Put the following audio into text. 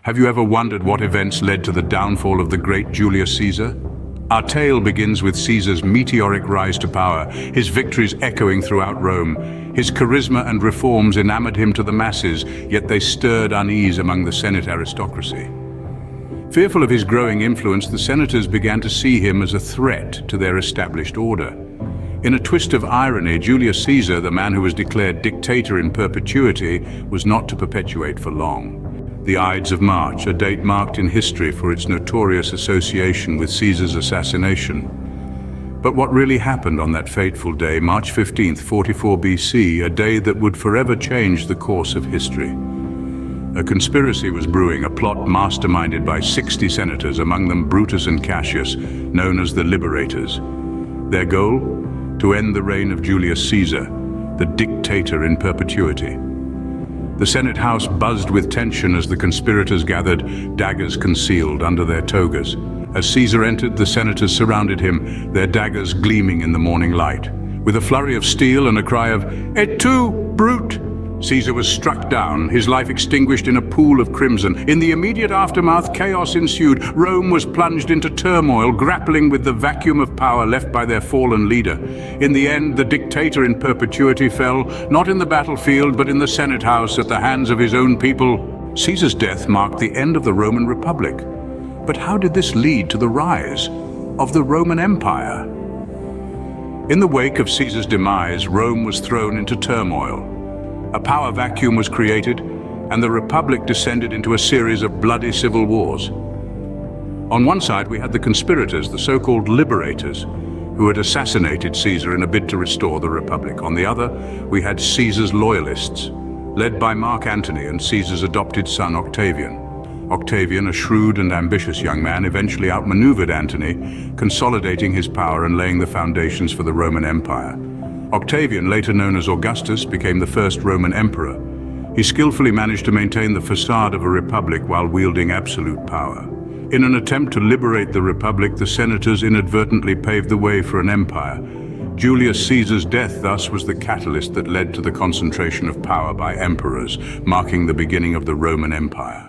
Have you ever wondered what events led to the downfall of the great Julius Caesar? Our tale begins with Caesar's meteoric rise to power, his victories echoing throughout Rome. His charisma and reforms enamored him to the masses, yet they stirred unease among the Senate aristocracy. Fearful of his growing influence, the senators began to see him as a threat to their established order. In a twist of irony, Julius Caesar, the man who was declared dictator in perpetuity, was not to perpetuate for long. The Ides of March, a date marked in history for its notorious association with Caesar's assassination. But what really happened on that fateful day, March 15th, 44 BC, a day that would forever change the course of history? A conspiracy was brewing, a plot masterminded by 60 senators, among them Brutus and Cassius, known as the Liberators. Their goal? To end the reign of Julius Caesar, the dictator in perpetuity. The Senate House buzzed with tension as the conspirators gathered, daggers concealed under their togas. As Caesar entered, the senators surrounded him, their daggers gleaming in the morning light. With a flurry of steel and a cry of, "Et tu, brute!" Caesar was struck down, his life extinguished in a pool of crimson. In the immediate aftermath, chaos ensued. Rome was plunged into turmoil, grappling with the vacuum of power left by their fallen leader. In the end, the dictator in perpetuity fell, not in the battlefield, but in the Senate House at the hands of his own people. Caesar's death marked the end of the Roman Republic. But how did this lead to the rise of the Roman Empire? In the wake of Caesar's demise, Rome was thrown into turmoil. A power vacuum was created, and the Republic descended into a series of bloody civil wars. On one side, we had the conspirators, the so-called Liberators, who had assassinated Caesar in a bid to restore the Republic. On the other, we had Caesar's loyalists, led by Mark Antony and Caesar's adopted son Octavian. Octavian, a shrewd and ambitious young man, eventually outmaneuvered Antony, consolidating his power and laying the foundations for the Roman Empire. Octavian, later known as Augustus, became the first Roman emperor. He skillfully managed to maintain the facade of a republic while wielding absolute power. In an attempt to liberate the republic, the senators inadvertently paved the way for an empire. Julius Caesar's death, thus, was the catalyst that led to the concentration of power by emperors, marking the beginning of the Roman Empire.